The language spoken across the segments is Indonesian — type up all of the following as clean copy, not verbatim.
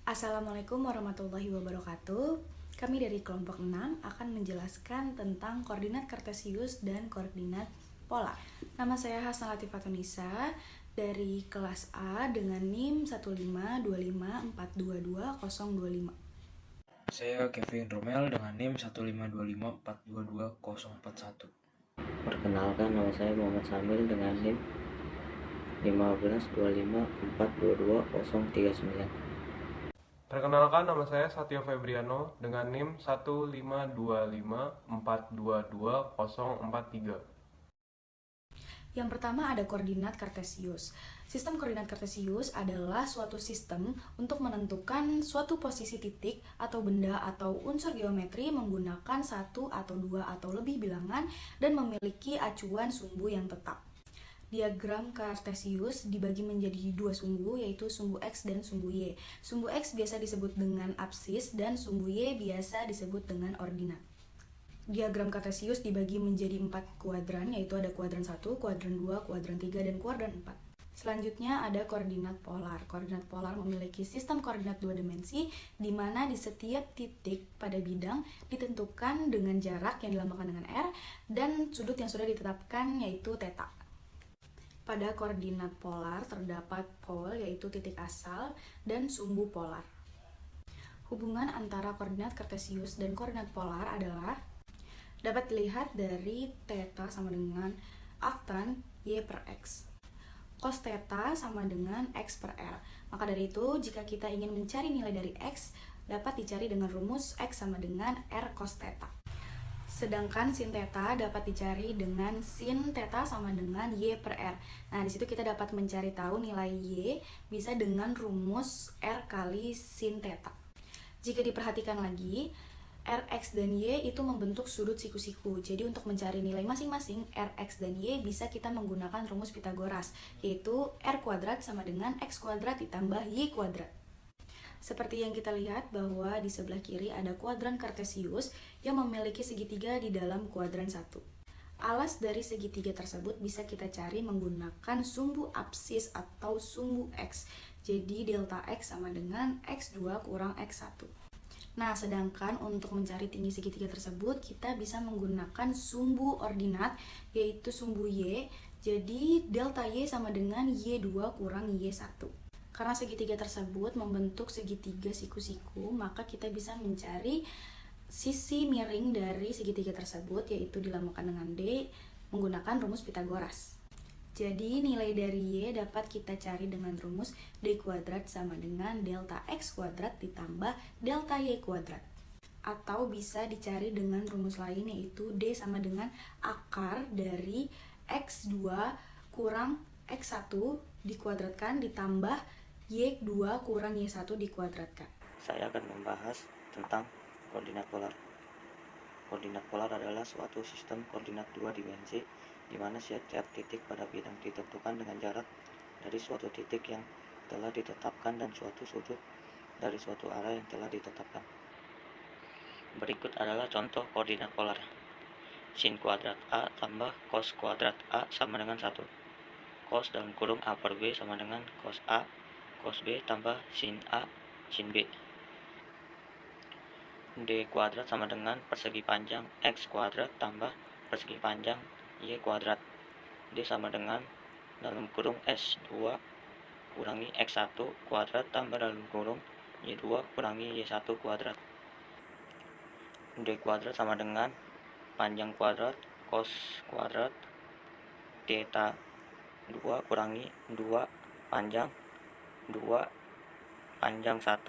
Assalamualaikum warahmatullahi wabarakatuh. Kami dari kelompok 6 akan menjelaskan tentang koordinat kartesius dan koordinat polar. Nama saya Hasna Latifatunisa dari kelas A dengan NIM 15254222025. Saya Kevin Romel dengan NIM 15254224041. Perkenalkan, nama saya Muhammad Samil dengan NIM 15254222039. Perkenalkan, nama saya Satya Febriano dengan NIM 15254222043. Yang pertama ada koordinat kartesius. Sistem koordinat kartesius adalah suatu sistem untuk menentukan suatu posisi titik atau benda atau unsur geometri menggunakan satu atau dua atau lebih bilangan dan memiliki acuan sumbu yang tetap. Diagram kartesius dibagi menjadi dua sumbu, yaitu sumbu X dan sumbu Y. Sumbu X biasa disebut dengan absis dan sumbu Y biasa disebut dengan ordinat. Diagram kartesius dibagi menjadi 4 kuadran, yaitu ada kuadran 1, kuadran 2, kuadran 3, dan kuadran 4. Selanjutnya ada koordinat polar. Koordinat polar memiliki sistem koordinat 2 dimensi, di mana di setiap titik pada bidang ditentukan dengan jarak yang dilambangkan dengan R, dan sudut yang sudah ditetapkan yaitu θ. Pada koordinat polar terdapat pol, yaitu titik asal, dan sumbu polar. Hubungan antara koordinat kartesius dan koordinat polar adalah dapat dilihat dari θ sama dengan arctan Y per X. Cos θ sama dengan X per R. Maka dari itu, jika kita ingin mencari nilai dari X, dapat dicari dengan rumus X sama dengan R cos θ. Sedangkan sin θ dapat dicari dengan sin θ sama dengan Y per R. Nah, di situ kita dapat mencari tahu nilai Y bisa dengan rumus R kali sin θ. Jika diperhatikan lagi, Rx dan Y itu membentuk sudut siku-siku. Jadi untuk mencari nilai masing-masing Rx dan Y bisa kita menggunakan rumus Pitagoras, yaitu R kuadrat sama dengan X kuadrat ditambah Y kuadrat. Seperti yang kita lihat bahwa di sebelah kiri ada kuadran kartesius yang memiliki segitiga di dalam kuadran 1. Alas dari segitiga tersebut bisa kita cari menggunakan sumbu absis atau sumbu X. Jadi delta X sama dengan X2 kurang X1. Nah, sedangkan untuk mencari tinggi segitiga tersebut, kita bisa menggunakan sumbu ordinat, yaitu sumbu Y. Jadi, delta Y sama dengan Y2 kurang Y1. Karena segitiga tersebut membentuk segitiga siku-siku, maka kita bisa mencari sisi miring dari segitiga tersebut, yaitu dilambangkan dengan D, menggunakan rumus Pitagoras. Jadi nilai dari Y dapat kita cari dengan rumus D kuadrat sama dengan delta X kuadrat ditambah delta Y kuadrat. Atau bisa dicari dengan rumus lain, yaitu D sama dengan akar dari X2 kurang X1 dikuadratkan ditambah Y2 kurang Y1 dikuadratkan. Saya akan membahas tentang koordinat polar. Koordinat polar adalah suatu sistem koordinat 2 dimensi di mana setiap titik pada bidang ditentukan dengan jarak dari suatu titik yang telah ditetapkan dan suatu sudut dari suatu arah yang telah ditetapkan. Berikut adalah contoh koordinat polar. Sin kuadrat A tambah cos kuadrat A sama dengan 1. Cos dalam kurung A per B sama dengan cos A, cos B tambah sin A, sin B. D kuadrat sama dengan persegi panjang X kuadrat tambah persegi panjang Y kuadrat. D sama dengan dalam kurung S2 kurangi X1 kuadrat tambah dalam kurung Y2 kurangi Y1 kuadrat. D kuadrat sama dengan panjang kuadrat cos kuadrat theta 2 kurangi 2 panjang 2 panjang 1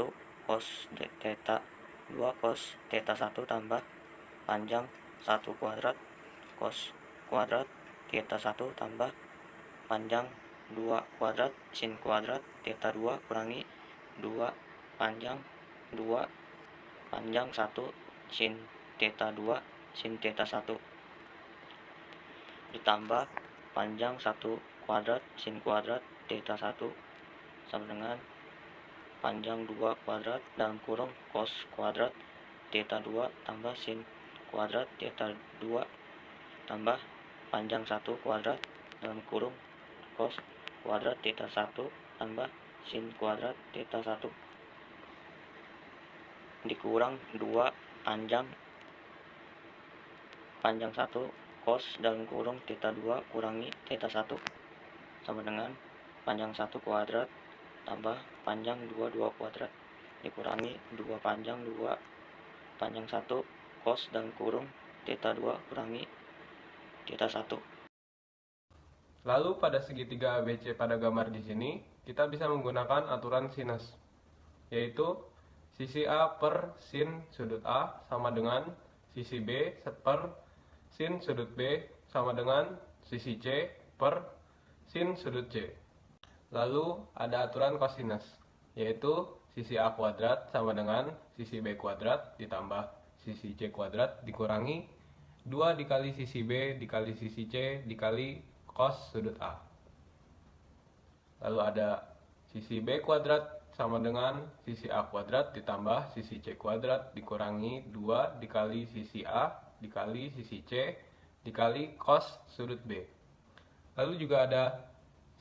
cos theta 2 cos theta 1 tambah panjang 1 kuadrat cos kuadrat theta 1 tambah panjang 2 kuadrat sin kuadrat theta 2 kurangi 2 panjang 2 panjang 1 sin theta 2 sin theta 1 ditambah panjang 1 kuadrat sin kuadrat theta 1 sama dengan panjang 2 kuadrat dalam kurung cos kuadrat theta 2 tambah sin kuadrat theta 2 tambah panjang 1 kuadrat dalam kurung cos kuadrat theta 1 tambah sin kuadrat theta 1. dikurang 2 panjang 1 cos dalam kurung theta 2 kurangi theta 1 sama dengan panjang 1 kuadrat tambah panjang 2 kuadrat dikurangi 2 panjang 1 cos dalam kurung theta 2 kurangi theta 1. Lalu pada segitiga ABC pada gambar di sini, kita bisa menggunakan aturan sinus, yaitu sisi A per sin sudut A sama dengan sisi B per sin sudut B sama dengan sisi C per sin sudut C. Lalu ada aturan kosinus, yaitu sisi A kuadrat sama dengan sisi B kuadrat ditambah sisi C kuadrat dikurangi 2 dikali sisi B dikali sisi C dikali cos sudut A. Lalu ada sisi B kuadrat sama dengan sisi A kuadrat ditambah sisi C kuadrat dikurangi 2 dikali sisi A dikali sisi C dikali cos sudut B. Lalu juga ada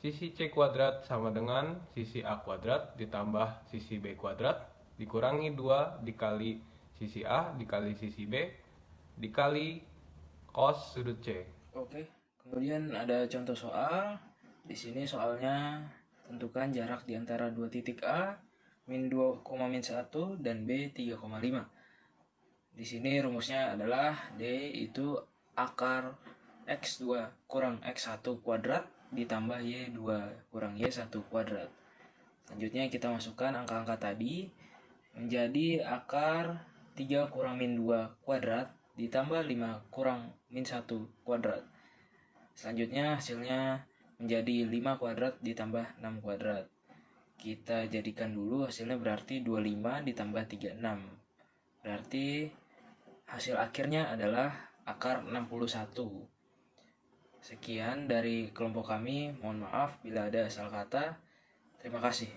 sisi C kuadrat sama dengan sisi A kuadrat ditambah sisi B kuadrat dikurangi 2 dikali sisi A dikali sisi B dikali cos sudut C. Oke, kemudian ada contoh soal. Di sini soalnya tentukan jarak di antara dua titik A, min 2, min 1 dan B 3,5. Di sini rumusnya adalah D itu akar X2 kurang X1 kuadrat ditambah Y2 kurang Y1 kuadrat. Selanjutnya kita masukkan angka-angka tadi menjadi akar 3 kurang min 2 kuadrat ditambah 5 kurang min 1 kuadrat. Selanjutnya hasilnya menjadi 5 kuadrat ditambah 6 kuadrat. Kita jadikan dulu hasilnya berarti 25 ditambah 36. Berarti hasil akhirnya adalah akar 61. Sekian dari kelompok kami, mohon maaf bila ada salah kata. Terima kasih.